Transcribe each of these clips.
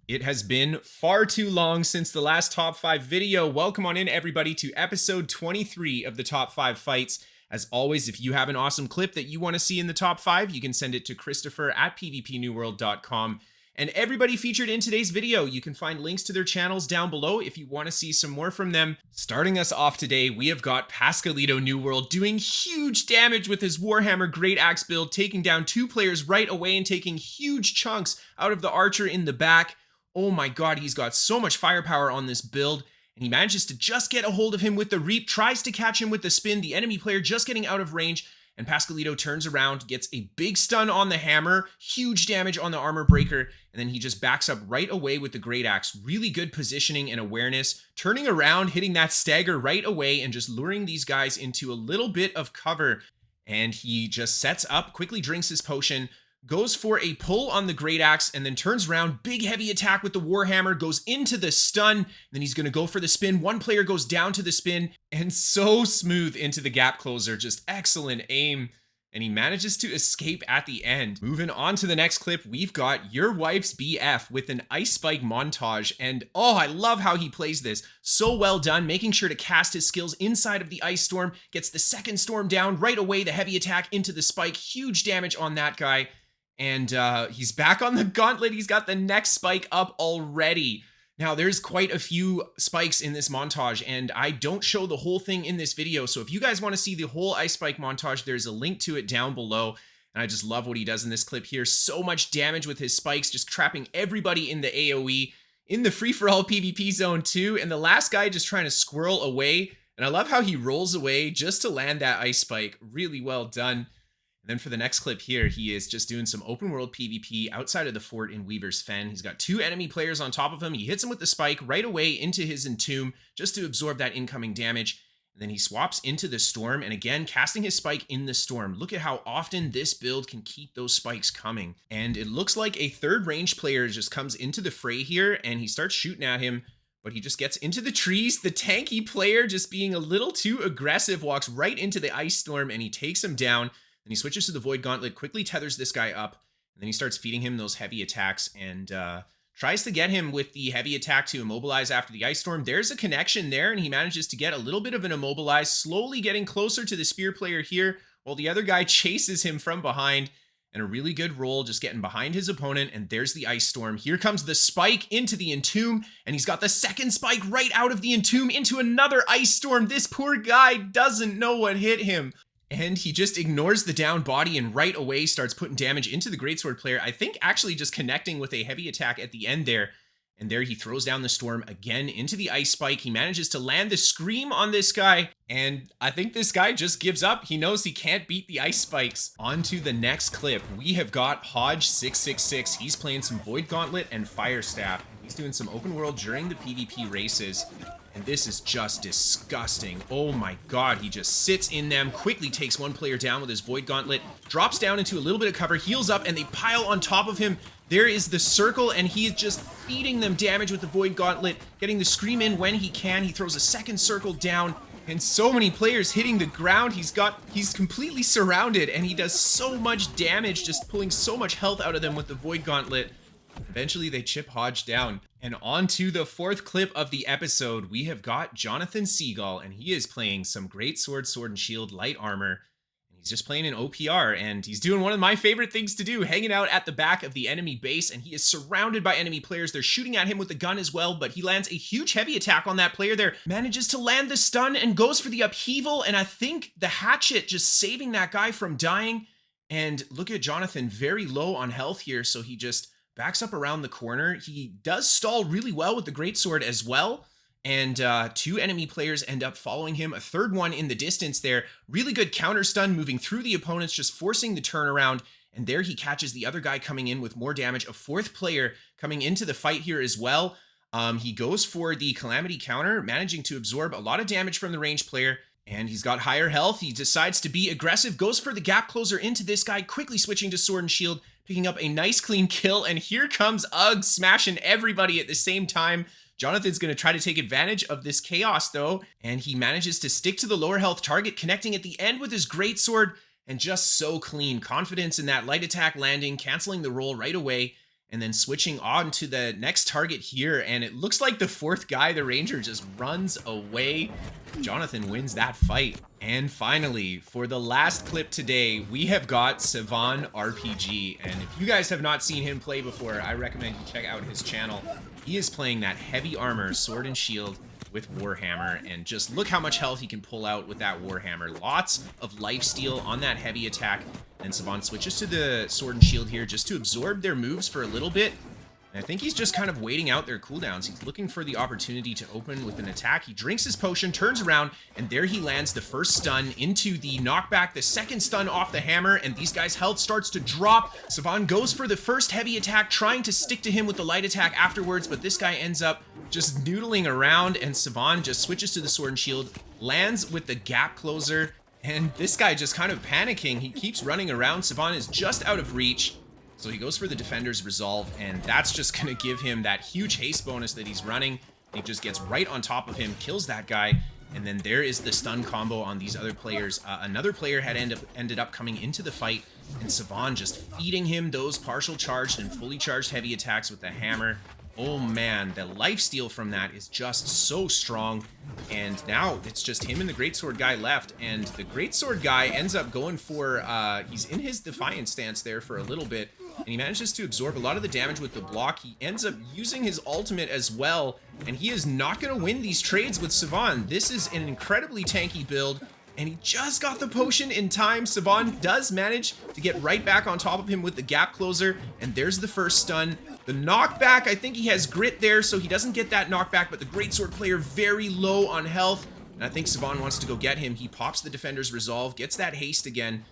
It has been far too long since the last top 5 video. Welcome on in, everybody, to episode 23 of the top 5 fights. As always, if you have an awesome clip that you want to see in the top 5, you can send it to Kristofer at pvpnewworld.com. And everybody featured in today's video, you can find links to their channels down below if you want to see some more from them. Starting us off today, we have got PASCALITO New World doing huge damage with his Warhammer Great Axe build, taking down 2 players right away and taking huge chunks out of the archer in the back. Oh my god, he's got so much firepower on this build, and he manages to just get a hold of him with the Reap, tries to catch him with the spin, the enemy player just getting out of range, and PASCALITO turns around, gets a big stun on the hammer, huge damage on the armor breaker, and then he just backs up right away with the Great Axe. Really good positioning and awareness, turning around, hitting that stagger right away, and just luring these guys into a little bit of cover. And he just sets up, quickly drinks his potion, goes for a pull on the Great Axe, and then turns around, big heavy attack with the Warhammer, goes into the stun, then he's going to go for the spin. One player goes down to the spin, and so smooth into the gap closer, just excellent aim, and he manages to escape at the end. Moving on to the next clip, we've got UrWifesBF with an Ice Spike montage, and oh, I love how he plays this. So well done, making sure to cast his skills inside of the Ice Storm, gets the second storm down right away, the heavy attack into the spike, huge damage on that guy. And he's back on the gauntlet. He's got the next spike up already. Now, there's quite a few spikes in this montage, and I don't show the whole thing in this video. So if you guys want to see the whole Ice Spike montage, there's a link to it down below. And I just love what he does in this clip here. So much damage with his spikes, just trapping everybody in the AoE, in the free-for-all PvP zone too. And the last guy just trying to squirrel away. And I love how he rolls away just to land that Ice Spike. Really well done. And then for the next clip here, he is just doing some open world PvP outside of the fort in Weaver's Fen. He's got 2 enemy players on top of him. He hits him with the spike right away into his entomb just to absorb that incoming damage. And then he swaps into the storm and again casting his spike in the storm. Look at how often this build can keep those spikes coming. And it looks like a third range player just comes into the fray here and he starts shooting at him, but he just gets into the trees. The tanky player, just being a little too aggressive, walks right into the ice storm and he takes him down. Then he switches to the Void Gauntlet, quickly tethers this guy up, and then he starts feeding him those heavy attacks and tries to get him with the heavy attack to immobilize after the Ice Storm. There's a connection there, and he manages to get a little bit of an immobilize, slowly getting closer to the Spear player here, while the other guy chases him from behind. And a really good roll, just getting behind his opponent, and there's the Ice Storm. Here comes the spike into the entomb, and he's got the second spike right out of the entomb into another Ice Storm. This poor guy doesn't know what hit him. And he just ignores the down body and right away starts putting damage into the Greatsword player. I think actually just connecting with a heavy attack at the end there. And there he throws down the storm again into the Ice Spike. He manages to land the Scream on this guy. And I think this guy just gives up. He knows he can't beat the Ice Spikes. On to the next clip. We have got Hodge666. He's playing some Void Gauntlet and Fire Staff. He's doing some open world during the PvP races. And this is just disgusting. Oh my god, he just sits in them, quickly takes one player down with his Void Gauntlet, drops down into a little bit of cover, heals up, and they pile on top of him. There is the circle, and he is just feeding them damage with the Void Gauntlet, getting the Scream in when he can. He throws a second circle down, and so many players hitting the ground. He's completely surrounded, and he does so much damage, just pulling so much health out of them with the Void Gauntlet. Eventually, they chip Hodge down. And on to the 4th clip of the episode, we have got JonathanSeagull, and he is playing some Great Sword, Sword and Shield, Light Armor. And he's just playing an OPR, and he's doing one of my favorite things to do, hanging out at the back of the enemy base, and he is surrounded by enemy players. They're shooting at him with the gun as well, but he lands a huge heavy attack on that player there, manages to land the stun, and goes for the upheaval, and I think the hatchet just saving that guy from dying. And look at Jonathan, very low on health here, so he just backs up around the corner. He does stall really well with the Greatsword as well. And 2 enemy players end up following him. A third one in the distance there. Really good counter stun moving through the opponents, just forcing the turnaround. And there he catches the other guy coming in with more damage. A 4th player coming into the fight here as well. He goes for the Calamity counter, managing to absorb a lot of damage from the ranged player. And he's got higher health. He decides to be aggressive, goes for the gap closer into this guy, quickly switching to Sword and Shield, picking up a nice clean kill. And here comes Ugg smashing everybody at the same time. Jonathan's going to try to take advantage of this chaos though, and he manages to stick to the lower health target, connecting at the end with his Greatsword, and just so clean. Confidence in that light attack landing, canceling the roll right away. and then switching on to the next target here, and it looks like the fourth guy, the Ranger, just runs away. Jonathan wins that fight. And finally, for the last clip today, we have got Savan RPG, and if you guys have not seen him play before, I recommend you check out his channel. He is playing that heavy armor, sword and shield, with Warhammer, and just look how much health he can pull out with that Warhammer. Lots of lifesteal on that heavy attack, and Savan switches to the sword and shield here just to absorb their moves for a little bit. And I think he's just kind of waiting out their cooldowns. He's looking for the opportunity to open with an attack. He drinks his potion, turns around, and there he lands the first stun into the knockback, the second stun off the hammer, and these guys' health starts to drop. Savan goes for the first heavy attack, trying to stick to him with the light attack afterwards, but this guy ends up just noodling around, and Savan just switches to the sword and shield, lands with the gap closer, and this guy just kind of panicking. He keeps running around. Savan is just out of reach. So he goes for the Defender's Resolve, and that's just going to give him that huge haste bonus that he's running. He just gets right on top of him, kills that guy, and then there is the stun combo on these other players. Another player had ended up coming into the fight, and Savan just feeding him those partial charged and fully charged heavy attacks with the hammer. Oh man, the lifesteal from that is just so strong. And now it's just him and the Greatsword guy left. And the Greatsword guy ends up going for, he's in his Defiant stance there for a little bit. And he manages to absorb a lot of the damage with the block. He ends up using his ultimate as well. And he is not going to win these trades with Savan. This is an incredibly tanky build. And he just got the potion in time. Savan does manage to get right back on top of him with the gap closer. And there's the first stun. The knockback, I think he has grit there, so he doesn't get that knockback, but the Greatsword player very low on health. And I think Savan wants to go get him. He pops the Defender's Resolve, gets that haste again,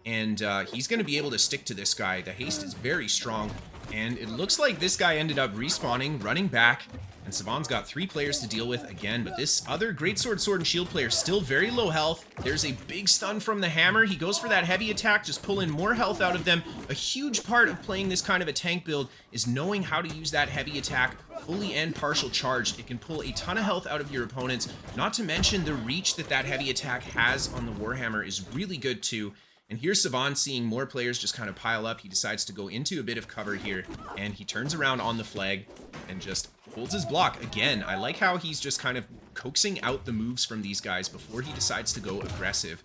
and he's going to be able to stick to this guy. The haste is very strong, and it looks like this guy ended up respawning, running back, and Savan's got 3 players to deal with again, but this other Greatsword, Sword, and Shield player still very low health. There's a big stun from the hammer. He goes for that heavy attack, just pulling more health out of them. A huge part of playing this kind of a tank build is knowing how to use that heavy attack fully and partial charged. It can pull a ton of health out of your opponents, not to mention the reach that that heavy attack has on the Warhammer is really good too. And here's Savan seeing more players just kind of pile up. He decides to go into a bit of cover here, and he turns around on the flag and just holds his block. Again, I like how he's just kind of coaxing out the moves from these guys before he decides to go aggressive.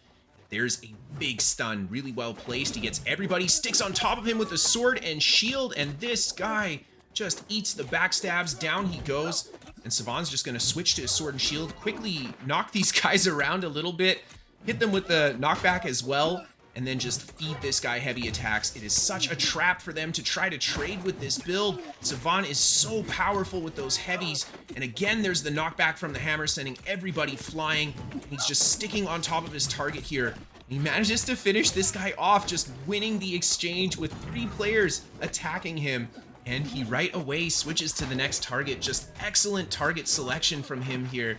There's a big stun, really well placed. He gets everybody, sticks on top of him with a sword and shield, and this guy just eats the backstabs. Down he goes, and Savan's just going to switch to his sword and shield, quickly knock these guys around a little bit, hit them with the knockback as well, and then just feed this guy heavy attacks. It is such a trap for them to try to trade with this build. Savan is so powerful with those heavies. And again, there's the knockback from the hammer, sending everybody flying. He's just sticking on top of his target here. He manages to finish this guy off, just winning the exchange with 3 players attacking him. And he right away switches to the next target. Just excellent target selection from him here.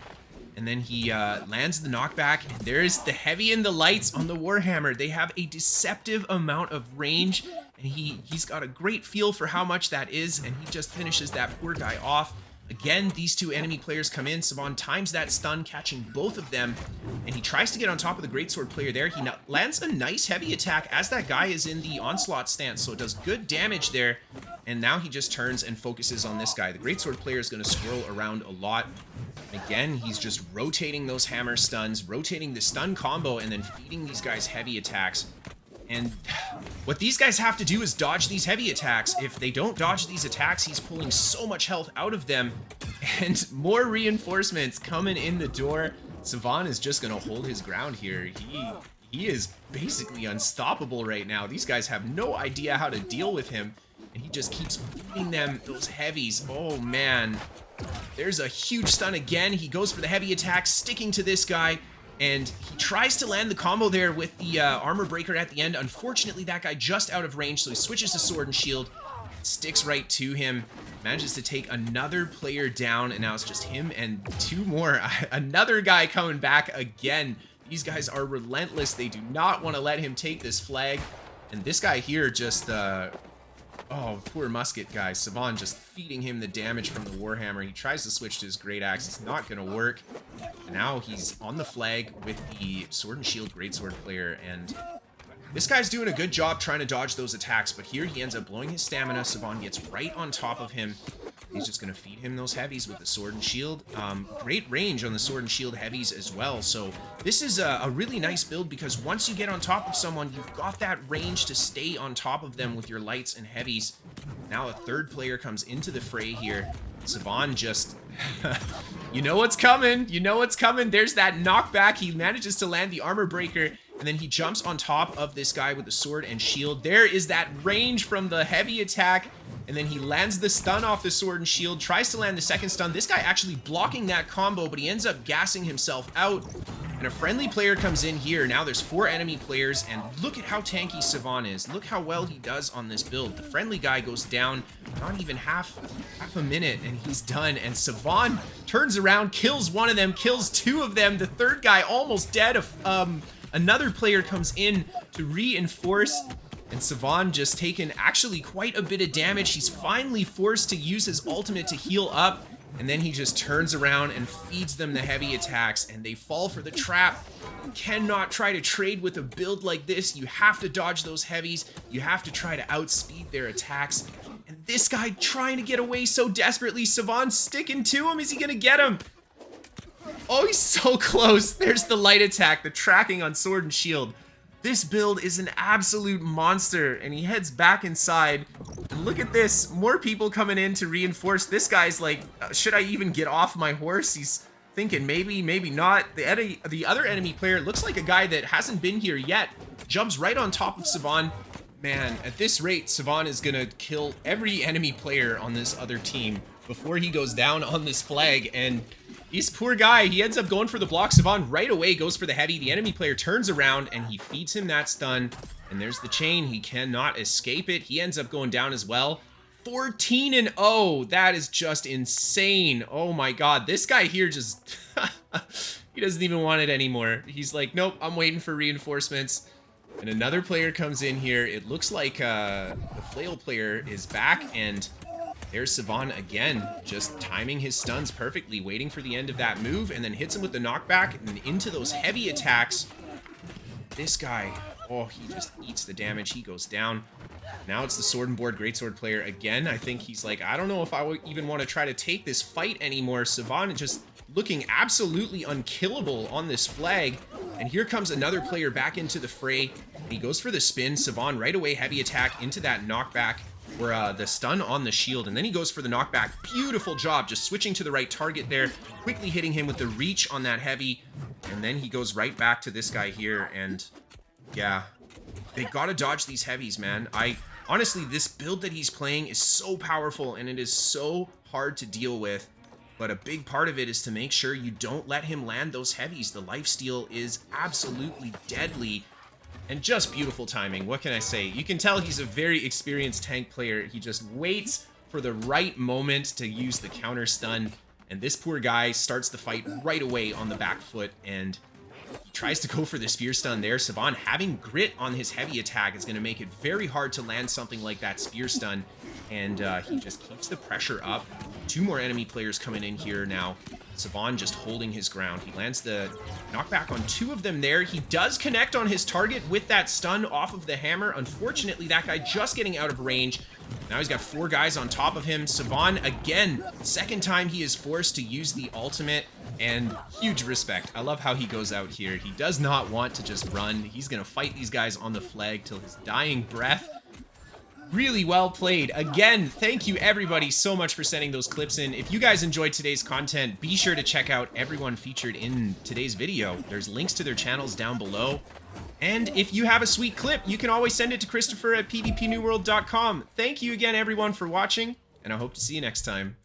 And then he lands the knockback, and there's the heavy and the lights on the Warhammer. They have a deceptive amount of range, and he's got a great feel for how much that is, and he just finishes that poor guy off. Again, these 2 enemy players come in. Savan times that stun, catching both of them, and he tries to get on top of the Greatsword player there. He lands a nice heavy attack as that guy is in the onslaught stance, so it does good damage there. And now he just turns and focuses on this guy. The Greatsword player is going to scroll around a lot. Again, he's just rotating those hammer stuns, rotating the stun combo, and then feeding these guys heavy attacks. And what these guys have to do is dodge these heavy attacks. If they don't dodge these attacks, he's pulling so much health out of them. And more reinforcements coming in the door. Savan is just going to hold his ground here. He is basically unstoppable right now. These guys have no idea how to deal with him. And he just keeps feeding them those heavies. Oh, man. There's a huge stun again. He goes for the heavy attack, sticking to this guy. And he tries to land the combo there with the armor breaker at the end. Unfortunately, that guy just out of range, so he switches to sword and shield. Sticks right to him. Manages to take another player down, and now it's just him and 2 more. Another guy coming back again. These guys are relentless. They do not want to let him take this flag. And this guy here just... oh, poor musket guy. Savan just feeding him the damage from the Warhammer. He tries to switch to his Great Axe. It's not going to work. And now he's on the flag with the Sword and Shield Greatsword player. And This guy's doing a good job trying to dodge those attacks, but here he ends up blowing his stamina. Savan gets right on top of him. He's just going to feed him those heavies with the sword and shield. Great range on the sword and shield heavies as well. So this is a really nice build because once you get on top of someone, you've got that range to stay on top of them with your lights and heavies. Now a third player comes into the fray here. Savan just... you know what's coming. You know what's coming. There's that knockback. He manages to land the armor breaker. And then he jumps on top of this guy with the sword and shield. There is that range from the heavy attack. And then he lands the stun off the sword and shield. Tries to land the second stun. This guy actually blocking that combo, but he ends up gassing himself out. And a friendly player comes in here. Now there's 4 enemy players. And look at how tanky Savan is. Look how well he does on this build. The friendly guy goes down not even half a minute. And he's done. And Savan turns around, kills one of them, kills 2 of them. The third guy almost dead. Another player comes in to reinforce, and Savan just taken actually quite a bit of damage. He's finally forced to use his ultimate to heal up, and then he just turns around and feeds them the heavy attacks, and they fall for the trap. You cannot try to trade with a build like this. You have to dodge those heavies. You have to try to outspeed their attacks. And this guy trying to get away so desperately. Savan sticking to him. Is he gonna get him? Oh, he's so close. There's the light attack, the tracking on sword and shield. This build is an absolute monster, and he heads back inside. And look at this, more people coming in to reinforce. This guy's like, should I even get off my horse? He's thinking maybe, maybe not. The other enemy player looks like a guy that hasn't been here yet. Jumps right on top of Savan. Man, at this rate, Savan is gonna kill every enemy player on this other team before he goes down on this flag. And this poor guy, he ends up going for the block. Savan right away goes for the heavy. The enemy player turns around and he feeds him that stun. And there's the chain. He cannot escape it. He ends up going down as well. 14-0. That is just insane. Oh my god. This guy here just... he doesn't even want it anymore. He's like, nope, I'm waiting for reinforcements. And another player comes in here. It looks like the flail player is back, and there's Savan again, just timing his stuns perfectly, waiting for the end of that move, and then hits him with the knockback and into those heavy attacks. This guy, oh, he just eats the damage. He goes down. Now it's the sword and board greatsword player again. I think he's like, I don't know if I even want to try to take this fight anymore. Savan just looking absolutely unkillable on this flag. And here comes another player back into the fray. He goes for the spin. Savan right away, heavy attack into that knockback, or the stun on the shield, and then he goes for the knockback. Beautiful job, just switching to the right target there, quickly hitting him with the reach on that heavy, and then he goes right back to this guy here. And yeah, they gotta dodge these heavies, man. Honestly, this build that he's playing is so powerful, and it is so hard to deal with. But a big part of it is to make sure you don't let him land those heavies. The lifesteal is absolutely deadly. And just beautiful timing. What can I say? You can tell he's a very experienced tank player. He just waits for the right moment to use the counter stun. And this poor guy starts the fight right away on the back foot. And he tries to go for the spear stun there. Savan having grit on his heavy attack is going to make it very hard to land something like that spear stun. And he just keeps the pressure up. 2 more enemy players coming in here now. Savan just holding his ground. He lands the knockback on 2 of them there. He does connect on his target with that stun off of the hammer. Unfortunately, that guy just getting out of range. Now he's got 4 guys on top of him. Savan, again, second time he is forced to use the ultimate. And huge respect. I love how he goes out here. He does not want to just run. He's going to fight these guys on the flag till his dying breath. Really well played. Again, thank you everybody so much for sending those clips in. If you guys enjoyed today's content, be sure to check out everyone featured in today's video. There's links to their channels down below. And if you have a sweet clip, you can always send it to Kristofer at pvpnewworld.com. Thank you again everyone for watching, and I hope to see you next time.